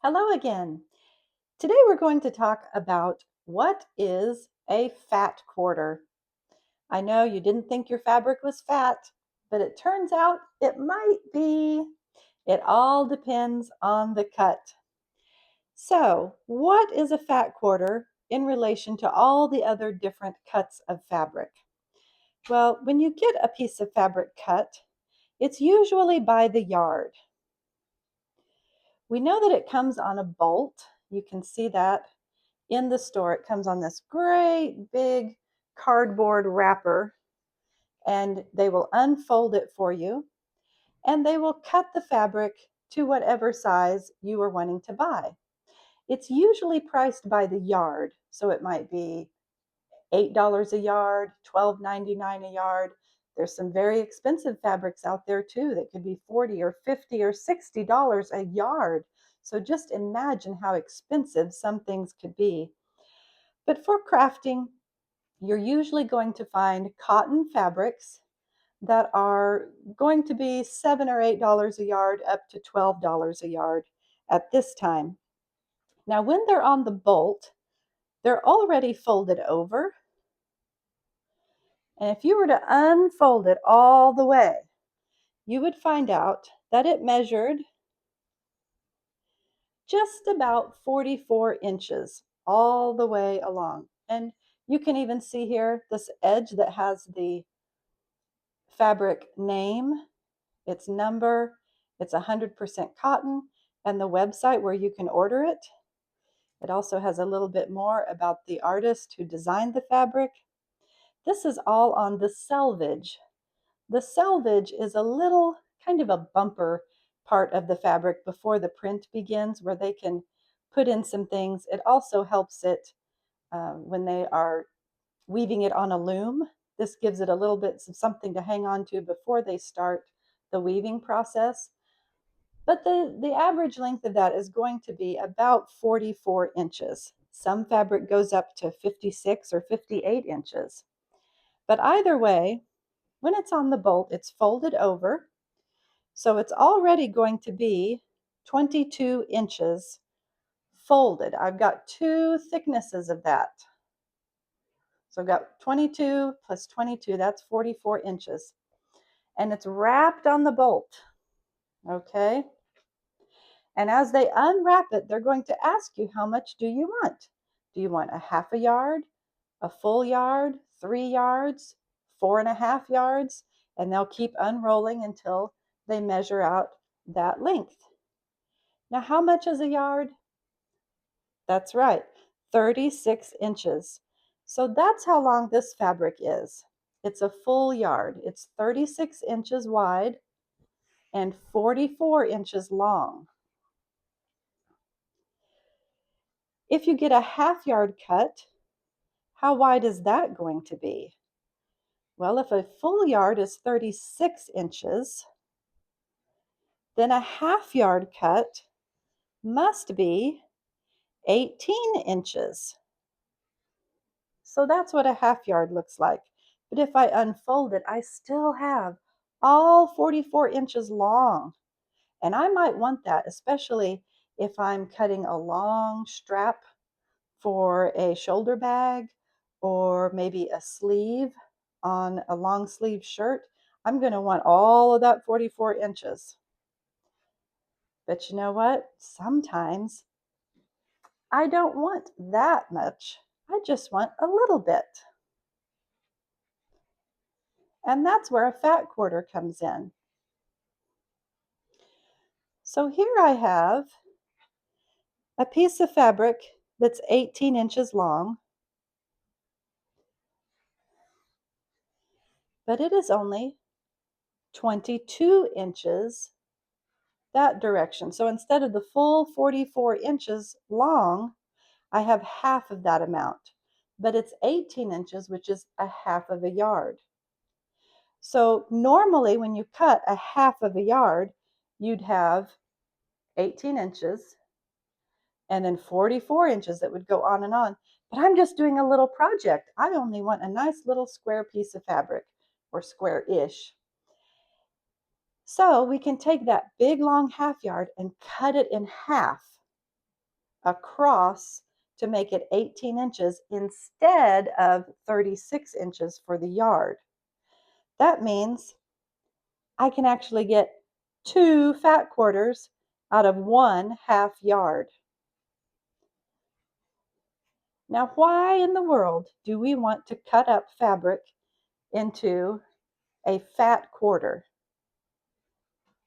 Hello again. Today we're going to talk about what is a fat quarter. I know you didn't think your fabric was fat, but it turns out it might be. It all depends on the cut. So, what is a fat quarter in relation to all the other different cuts of fabric? Well, when you get a piece of fabric cut, it's usually by the yard. We know that it comes on a bolt. You can see that in the store. It comes on this great big cardboard wrapper, and they will unfold it for you, and they will cut the fabric to whatever size you are wanting to buy. It's usually priced by the yard, so it might be $8 a yard, $12.99 a yard. There's some very expensive fabrics out there too that could be $40 or $50 or $60 a yard. So just imagine how expensive some things could be. But for crafting, you're usually going to find cotton fabrics that are going to be $7 or $8 a yard up to $12 a yard at this time. Now, when they're on the bolt, they're already folded over. And if you were to unfold it all the way, you would find out that it measured just about 44 inches all the way along. And you can even see here this edge that has the fabric name, its number, it's 100% cotton, and the website where you can order it. It also has a little bit more about the artist who designed the fabric. This is all on the selvage. The selvage is a little kind of a bumper part of the fabric before the print begins where they can put in some things. It also helps it when they are weaving it on a loom. This gives it a little bit of something to hang on to before they start the weaving process. But the average length of that is going to be about 44 inches. Some fabric goes up to 56 or 58 inches. But either way, when it's on the bolt, it's folded over. So it's already going to be 22 inches folded. I've got two thicknesses of that. So I've got 22 plus 22, that's 44 inches. And it's wrapped on the bolt, okay? And as they unwrap it, they're going to ask you, how much do you want? Do you want a half a yard, a full yard, 3 yards, 4.5 yards? And they'll keep unrolling until they measure out that length. Now, how much is a yard? That's right, 36 inches. So that's how long this fabric is. It's a full yard. It's 36 inches wide and 44 inches long. If you get a half yard cut, how wide is that going to be? Well, if a full yard is 36 inches, then a half yard cut must be 18 inches. So that's what a half yard looks like. But if I unfold it, I still have all 44 inches long. And I might want that, especially if I'm cutting a long strap for a shoulder bag or maybe a sleeve on a long sleeve shirt. I'm going to want all of that 44 inches. But you know what? Sometimes I don't want that much. I just want a little bit. And that's where a fat quarter comes in. So here I have a piece of fabric that's 18 inches long, but it is only 22 inches that direction. So instead of the full 44 inches long, I have half of that amount, but it's 18 inches, which is a half of a yard. So normally when you cut a half of a yard, you'd have 18 inches and then 44 inches that would go on and on. But I'm just doing a little project. I only want a nice little square piece of fabric, or square-ish. So we can take that big long half yard and cut it in half. across to make it 18 inches instead of 36 inches for the yard. That means I can actually get 2 fat quarters out of 1/2 yard. Now, why in the world do we want to cut up fabric into a fat quarter?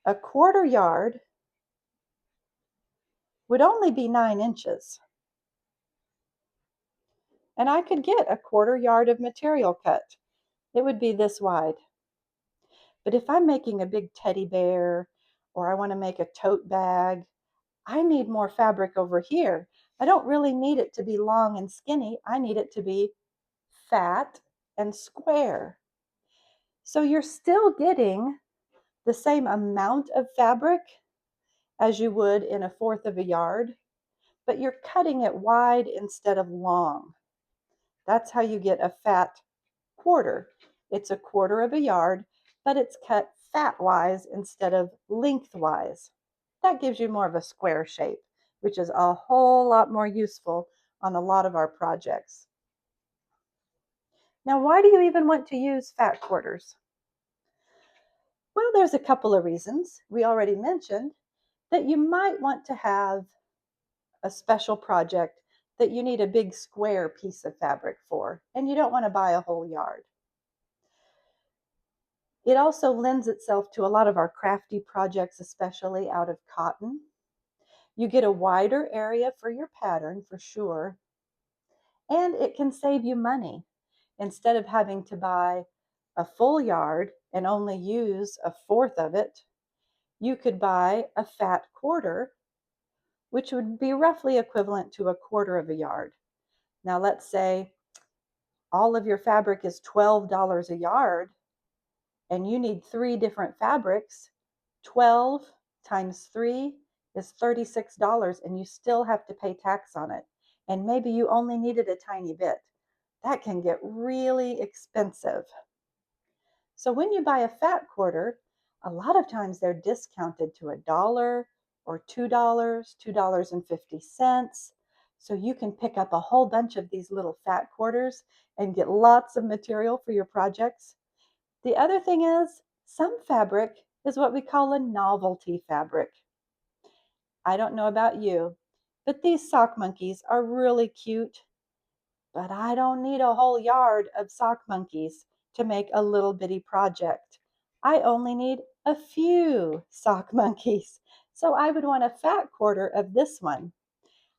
A quarter yard would only be 9 inches, and I could get a quarter yard of material cut. It would be this wide. But if I'm making a big teddy bear or I want to make a tote bag, I need more fabric over here. I don't really need it to be long and skinny. I need it to be fat and square. So you're still getting the same amount of fabric as you would in a fourth of a yard, but you're cutting it wide instead of long. That's how you get a fat quarter. It's a quarter of a yard, but it's cut fat-wise instead of lengthwise. That gives you more of a square shape, which is a whole lot more useful on a lot of our projects. Now, why do you even want to use fat quarters? Well, there's a couple of reasons. We already mentioned that you might want to have a special project that you need a big square piece of fabric for, and you don't want to buy a whole yard. It also lends itself to a lot of our crafty projects, especially out of cotton. You get a wider area for your pattern for sure, and it can save you money. Instead of having to buy a full yard and only use a fourth of it, you could buy a fat quarter, which would be roughly equivalent to a quarter of a yard. Now, let's say all of your fabric is $12 a yard and you need 3 different fabrics. 12 times 3 is $36, and you still have to pay tax on it. And maybe you only needed a tiny bit. That can get really expensive. So when you buy a fat quarter, a lot of times they're discounted to $1 or $2, $2.50. So you can pick up a whole bunch of these little fat quarters and get lots of material for your projects. The other thing is, some fabric is what we call a novelty fabric. I don't know about you, but these sock monkeys are really cute. But I don't need a whole yard of sock monkeys to make a little bitty project. I only need a few sock monkeys. So I would want a fat quarter of this one.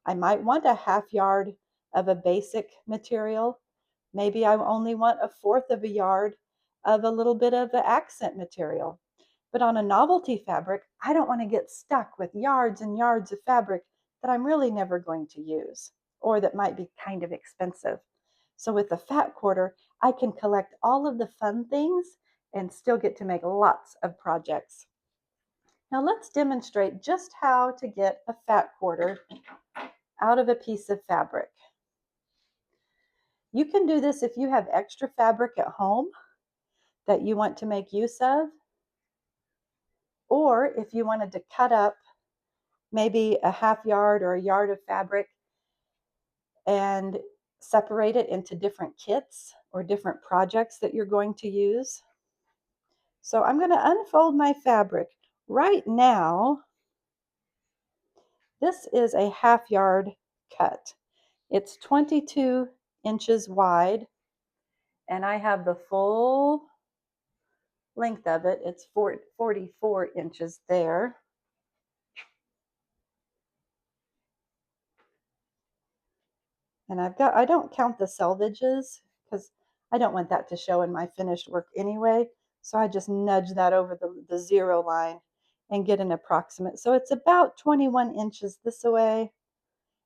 I might want a half yard of a basic material. Maybe I only want a fourth of a yard of a little bit of the accent material. But on a novelty fabric, I don't want to get stuck with yards and yards of fabric that I'm really never going to use, or that might be kind of expensive. So with the fat quarter, I can collect all of the fun things and still get to make lots of projects. Now let's demonstrate just how to get a fat quarter out of a piece of fabric. You can do this if you have extra fabric at home that you want to make use of, or if you wanted to cut up maybe a half yard or a yard of fabric and separate it into different kits or different projects that you're going to use. So I'm going to unfold my fabric. Right now, this is a half yard cut. It's 22 inches wide, and I have the full length of it. It's 44 inches there. And I don't count the selvages because I don't want that to show in my finished work anyway. So I just nudge that over the 0 line and get an approximate. So it's about 21 inches this way,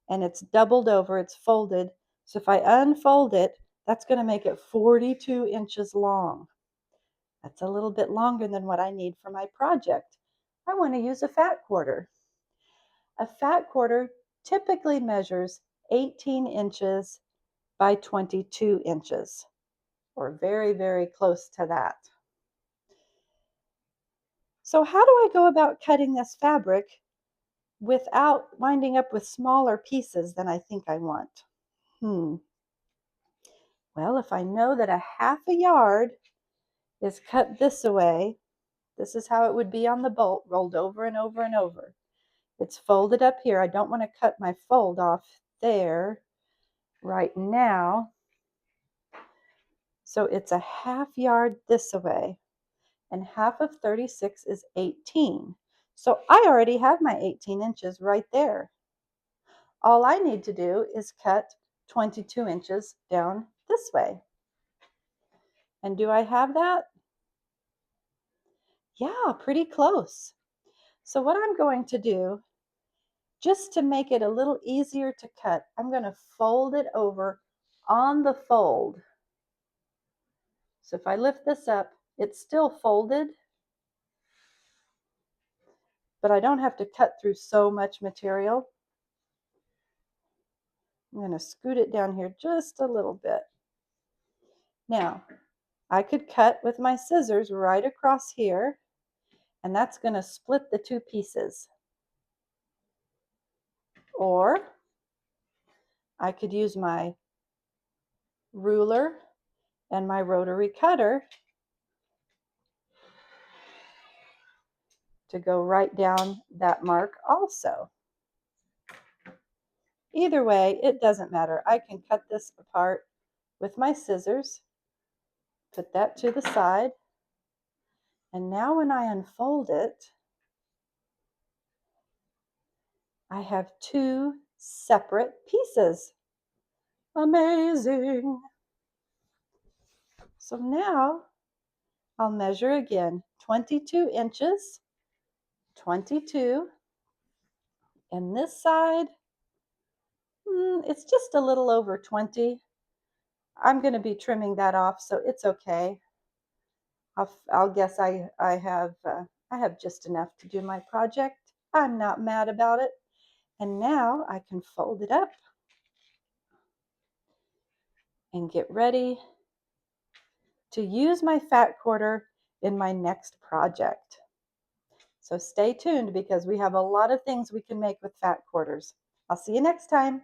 and it's doubled over, it's folded. So if I unfold it, that's going to make it 42 inches long. That's a little bit longer than what I need for my project. I want to use a fat quarter. A fat quarter typically measures 18 inches by 22 inches, or very, very close to that. So how do I go about cutting this fabric without winding up with smaller pieces than I think I want. Well, if I know that a half a yard is cut this way, this is how it would be on the bolt, rolled over and over and over. It's folded up here. I don't want to cut my fold off there right now. So it's a half yard this way, and half of 36 is 18. So I already have my 18 inches right there. All I need to do is cut 22 inches down this way. And do I have that? Yeah, pretty close. So what I'm going to do, just to make it a little easier to cut, I'm going to fold it over on the fold. So if I lift this up, it's still folded, but I don't have to cut through so much material. I'm going to scoot it down here just a little bit. Now, I could cut with my scissors right across here, and that's going to split the two pieces. Or I could use my ruler and my rotary cutter to go right down that mark also. Either way, it doesn't matter. I can cut this apart with my scissors, put that to the side, and now when I unfold it, I have two separate pieces. Amazing! So now I'll measure again, 22 inches, 22, and this side, it's just a little over 20. I'm going to be trimming that off, so it's okay. I'll guess I have just enough to do my project. I'm not mad about it. And now I can fold it up and get ready to use my fat quarter in my next project. So stay tuned because we have a lot of things we can make with fat quarters. I'll see you next time.